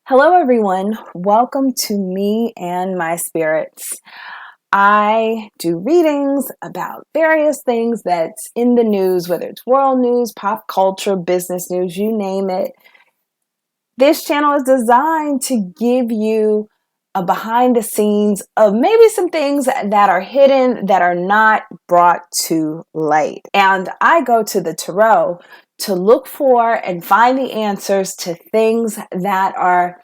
Hello, everyone. Welcome to Me and My Spirits. I do readings about various things that's in the news, whether it's world news, pop culture, business news, you name it. This channel is designed to give you a behind the scenes of maybe some things that are hidden, that are not brought to light. And I go to the Tarot to look for and find the answers to things that are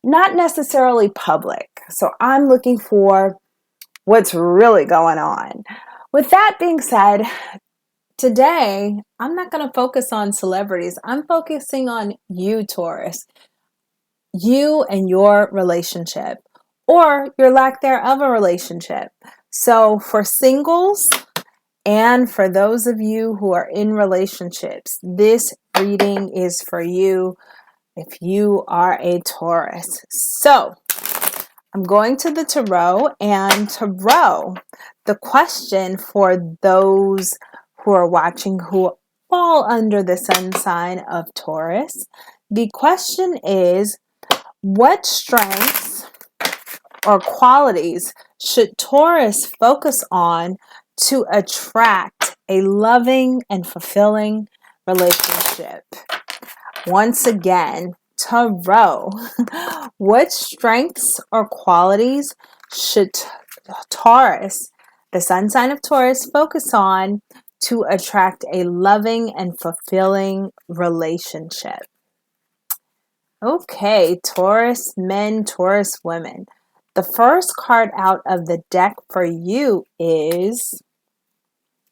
not necessarily public. So I'm looking for what's really going on. With that being said, today I'm not going to focus on celebrities. I'm focusing on you, Taurus, you and your relationship or your lack thereof a relationship. So for singles and for those of you who are in relationships, this reading is for you if you are a Taurus. So I'm going to the Tarot, and Tarot, the question for those who are watching who fall under the sun sign of Taurus, the question is, what strengths or qualities should Taurus focus on to attract a loving and fulfilling relationship? Once again, Tarot, what strengths or qualities should Taurus, the sun sign of Taurus, focus on to attract a loving and fulfilling relationship? Okay, Taurus men, Taurus women. The first card out of the deck for you is,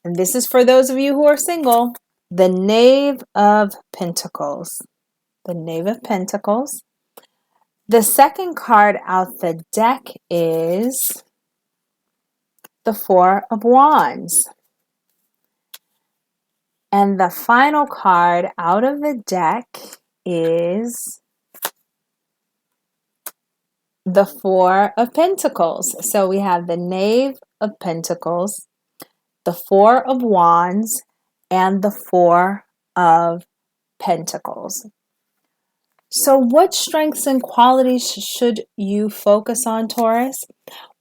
and this is for those of you who are single, the Knave of Pentacles. The Knave of Pentacles. The second card out the deck is the Four of Wands. And the final card out of the deck is the Four of Pentacles. So we have the Knave of Pentacles, the Four of Wands, and the Four of Pentacles. So what strengths and qualities should you focus on, Taurus?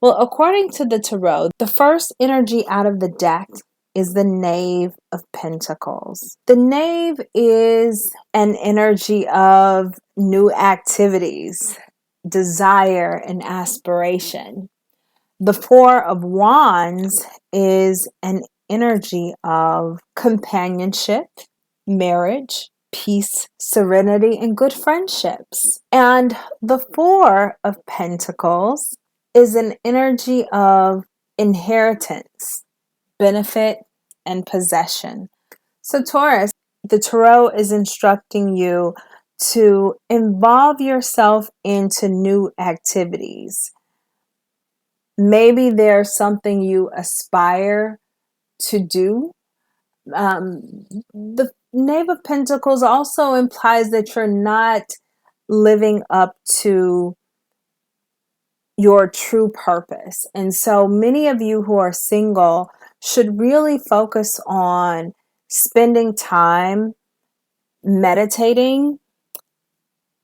Well, according to the Tarot, the first energy out of the deck is the Knave of Pentacles. The Knave is an energy of new activities, desire, and aspiration. The Four of Wands is an energy of companionship, marriage, peace, serenity, and good friendships. And the Four of Pentacles is an energy of inheritance, benefit, and possession. So Taurus, the Tarot is instructing you to involve yourself into new activities. Maybe there's something you aspire to do. The Knave of Pentacles also implies that you're not living up to your true purpose. And so many of you who are single should really focus on spending time meditating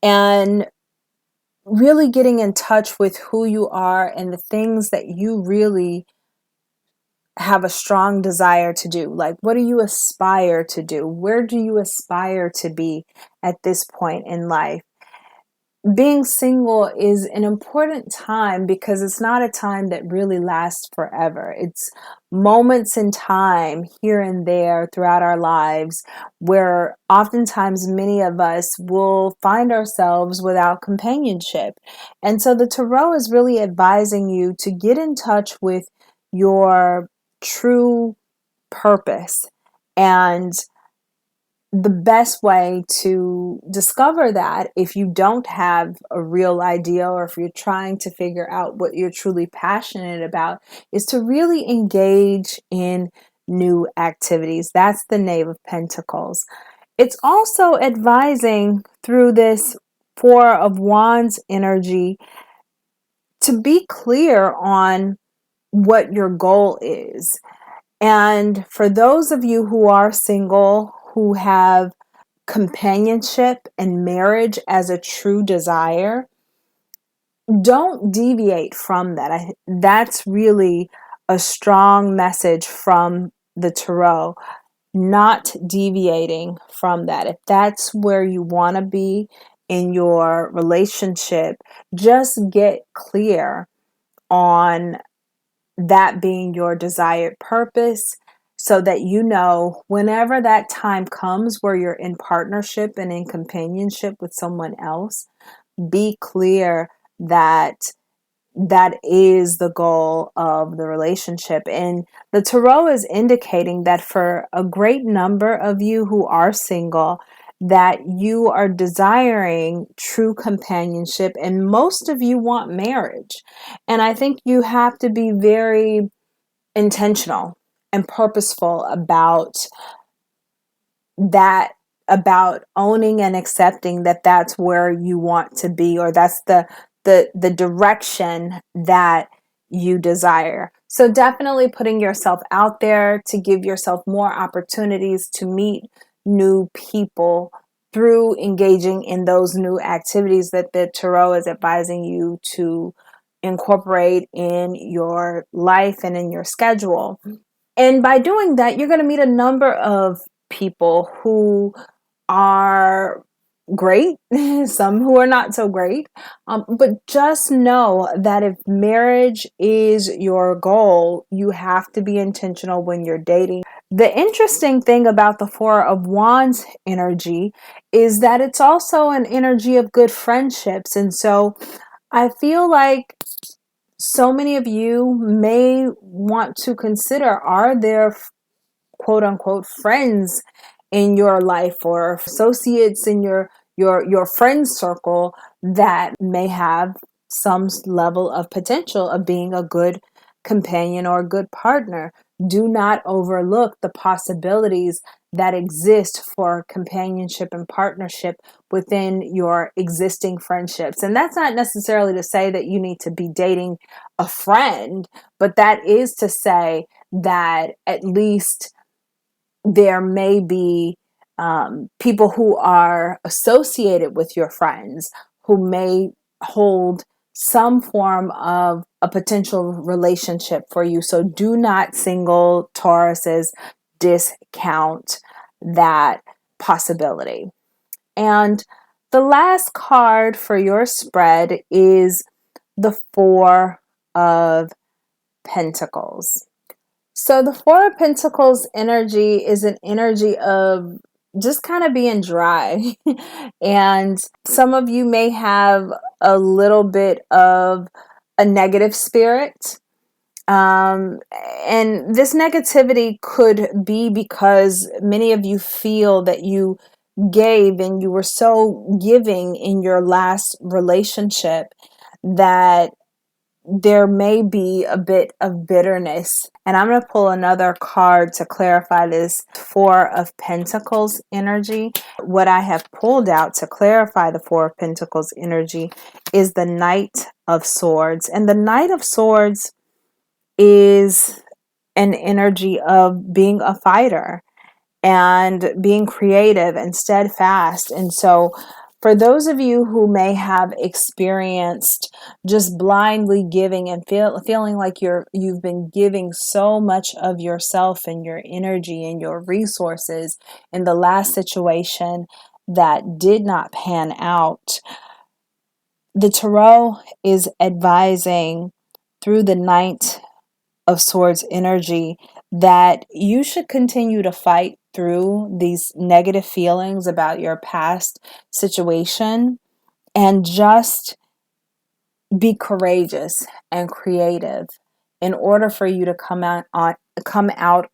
and really getting in touch with who you are and the things that you really have a strong desire to do. Like, what do you aspire to do? Where do you aspire to be at this point in life? Being single is an important time because it's not a time that really lasts forever. It's moments in time here and there throughout our lives where oftentimes many of us will find ourselves without companionship. And so the Tarot is really advising you to get in touch with your true purpose. And the best way to discover that, if you don't have a real idea or if you're trying to figure out what you're truly passionate about, is to really engage in new activities. That's the Knave of Pentacles. It's also advising through this Four of Wands energy to be clear on what your goal is. And for those of you who are single, who have companionship and marriage as a true desire, don't deviate from that. That's really a strong message from the Tarot, not deviating from that. If that's where you want to be in your relationship, just get clear on that being your desired purpose, so that you know whenever that time comes where you're in partnership and in companionship with someone else, be clear that that is the goal of the relationship. And the Tarot is indicating that for a great number of you who are single, that you are desiring true companionship, and most of you want marriage. And I think you have to be very intentional and purposeful about that, about owning and accepting that that's where you want to be, or that's the direction that you desire. So definitely putting yourself out there to give yourself more opportunities to meet new people through engaging in those new activities that the Tarot is advising you to incorporate in your life and in your schedule. And by doing that, you're going to meet a number of people who are great, some who are not so great. But just know that if marriage is your goal, you have to be intentional when you're dating. The interesting thing about the Four of Wands energy is that it's also an energy of good friendships. And so I feel like so many of you may want to consider, are there quote unquote friends in your life or associates in your friend circle that may have some level of potential of being a good companion or a good partner. Do not overlook the possibilities that exist for companionship and partnership within your existing friendships. And that's not necessarily to say that you need to be dating a friend, but that is to say that at least there may be people who are associated with your friends who may hold some form of a potential relationship for you. So do not, single Tauruses, discount that possibility. And the last card for your spread is the Four of Pentacles. So the Four of Pentacles energy is an energy of just kind of being dry. And some of you may have a little bit of a negative spirit. Um, and this negativity could be because many of you feel that you gave and you were so giving in your last relationship that there may be a bit of bitterness. And I'm going to pull another card to clarify this Four of Pentacles energy. What I have pulled out to clarify the Four of Pentacles energy is the Knight of Swords. And the Knight of Swords is an energy of being a fighter and being creative and steadfast. And so for those of you who may have experienced just blindly giving and feeling like you've been giving so much of yourself and your energy and your resources in the last situation that did not pan out, the Tarot is advising through the Knight of Swords energy that you should continue to fight through these negative feelings about your past situation and just be courageous and creative in order for you to come out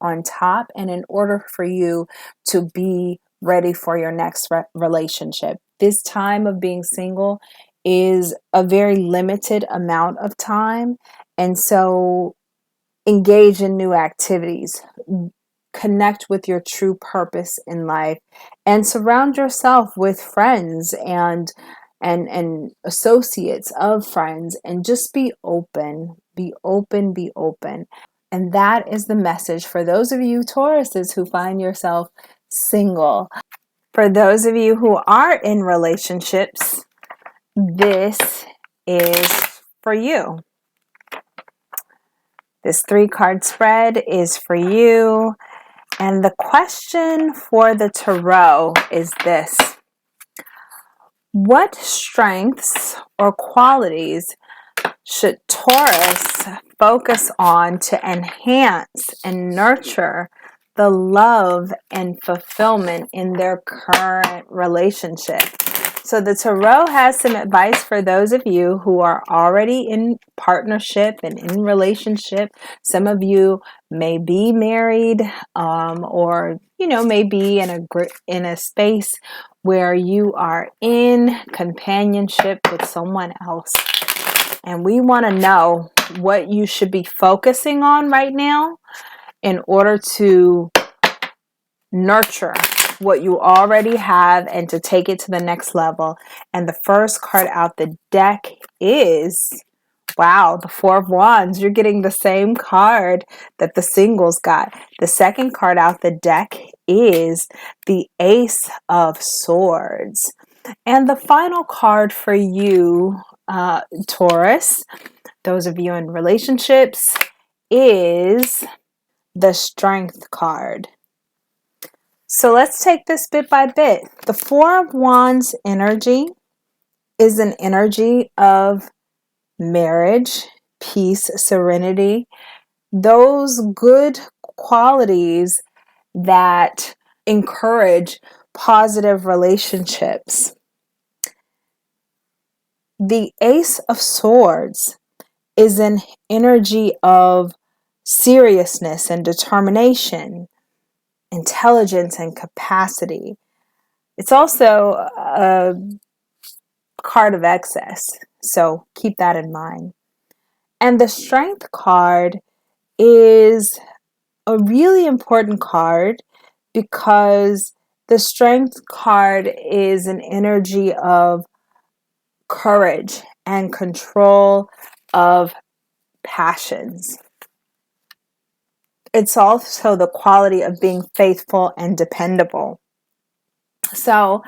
on top, and in order for you to be ready for your next relationship. This time of being single is a very limited amount of time, and so engage in new activities, connect with your true purpose in life, and surround yourself with friends and associates of friends, and just be open, be open, be open. And that is the message for those of you Tauruses who find yourself single. For those of you who are in relationships, this is for you. This 3-card spread is for you. And the question for the tarot is this: what strengths or qualities should Taurus focus on to enhance and nurture the love and fulfillment in their current relationship? So the Tarot has some advice for those of you who are already in partnership and in relationship. Some of you may be married, or may be in a space where you are in companionship with someone else. And we want to know what you should be focusing on right now in order to nurture what you already have and to take it to the next level. And the first card out the deck is, wow, the 4 of Wands. You're getting the same card that the singles got. The second card out the deck is the Ace of Swords. And the final card for you, Taurus, those of you in relationships, is the Strength card. So let's take this bit by bit. The 4 of Wands energy is an energy of marriage, peace, serenity, those good qualities that encourage positive relationships. The Ace of Swords is an energy of seriousness and determination, intelligence and capacity. It's also a card of excess, so keep that in mind. And the Strength card is a really important card because the Strength card is an energy of courage and control of passions. It's also the quality of being faithful and dependable. So,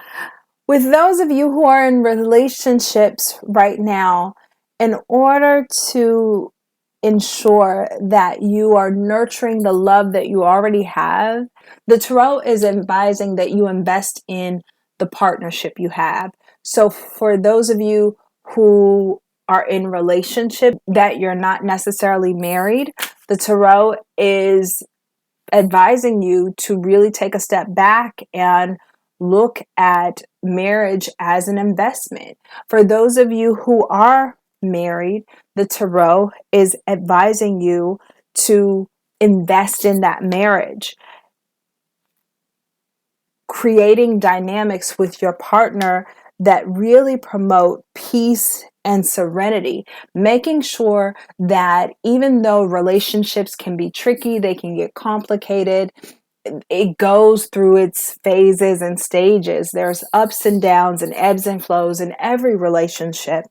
with those of you who are in relationships right now, in order to ensure that you are nurturing the love that you already have, the Tarot is advising that you invest in the partnership you have. So for those of you who are in relationship that you're not necessarily married, the Tarot is advising you to really take a step back and look at marriage as an investment. For those of you who are married, the Tarot is advising you to invest in that marriage, creating dynamics with your partner that really promote peace and serenity, making sure that even though relationships can be tricky, they can get complicated, it goes through its phases and stages. There's ups and downs and ebbs and flows in every relationship.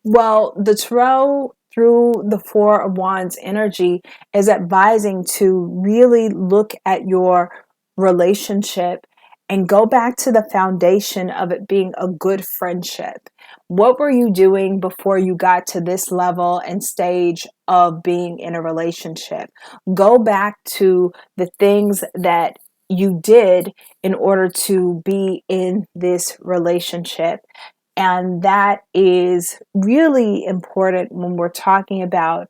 Well, the Tarot, through the 4 of Wands energy, is advising to really look at your relationship and go back to the foundation of it being a good friendship. What were you doing before you got to this level and stage of being in a relationship? Go back to the things that you did in order to be in this relationship. And that is really important when we're talking about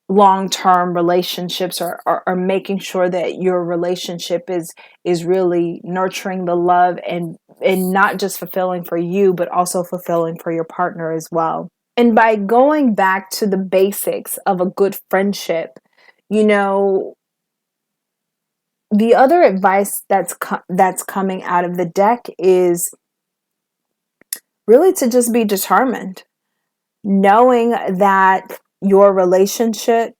long-term relationships, or making sure that your relationship is really nurturing the love and not just fulfilling for you, but also fulfilling for your partner as well. And by going back to the basics of a good friendship, the other advice that's coming out of the deck is really to just be determined, knowing that your relationship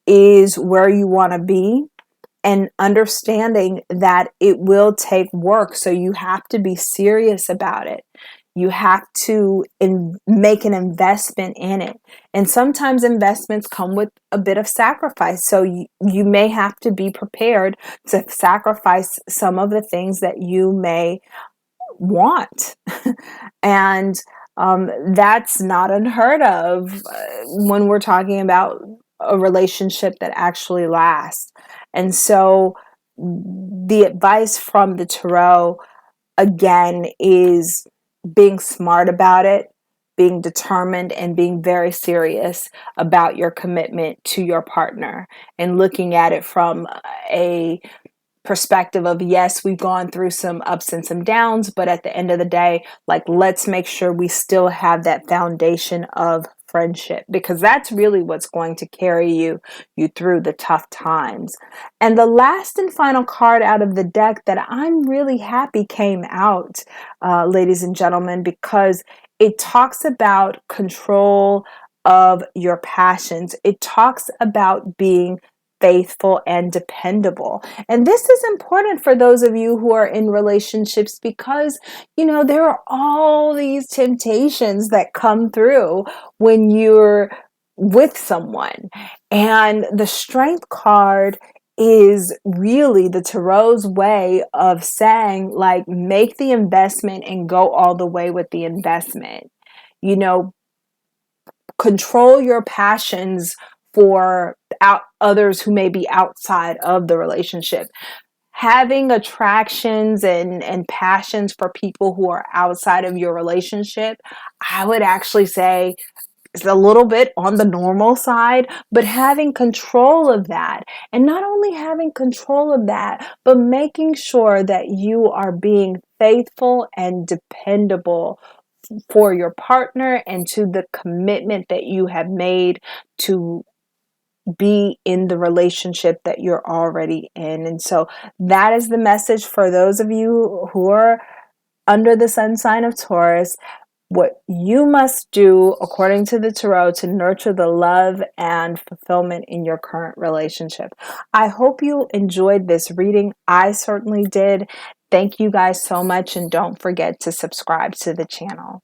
is where you want to be, and understanding that it will take work. So you have to be serious about it. You have to make an investment in it. And sometimes investments come with a bit of sacrifice. So you may have to be prepared to sacrifice some of the things that you may want. And that's not unheard of when we're talking about a relationship that actually lasts. And so the advice from the tarot, again, is being smart about it, being determined, and being very serious about your commitment to your partner, and looking at it from a perspective of, yes, we've gone through some ups and some downs, but at the end of the day, like, let's make sure we still have that foundation of friendship, because that's really what's going to carry you through the tough times. And the last and final card out of the deck that I'm really happy came out, ladies and gentlemen, because it talks about control of your passions. It talks about being faithful and dependable. And this is important for those of you who are in relationships, because, there are all these temptations that come through when you're with someone. And the Strength card is really the tarot's way of saying, like, make the investment and go all the way with the investment. Control your passions for others who may be outside of the relationship. Having attractions and passions for people who are outside of your relationship, I would actually say, is a little bit on the normal side, but having control of that. And not only having control of that, but making sure that you are being faithful and dependable for your partner and to the commitment that you have made to be in the relationship that you're already in. And so that is the message for those of you who are under the sun sign of Taurus. What you must do, according to the tarot, to nurture the love and fulfillment in your current relationship. I hope you enjoyed this reading. I certainly did. Thank you guys so much, and don't forget to subscribe to the channel.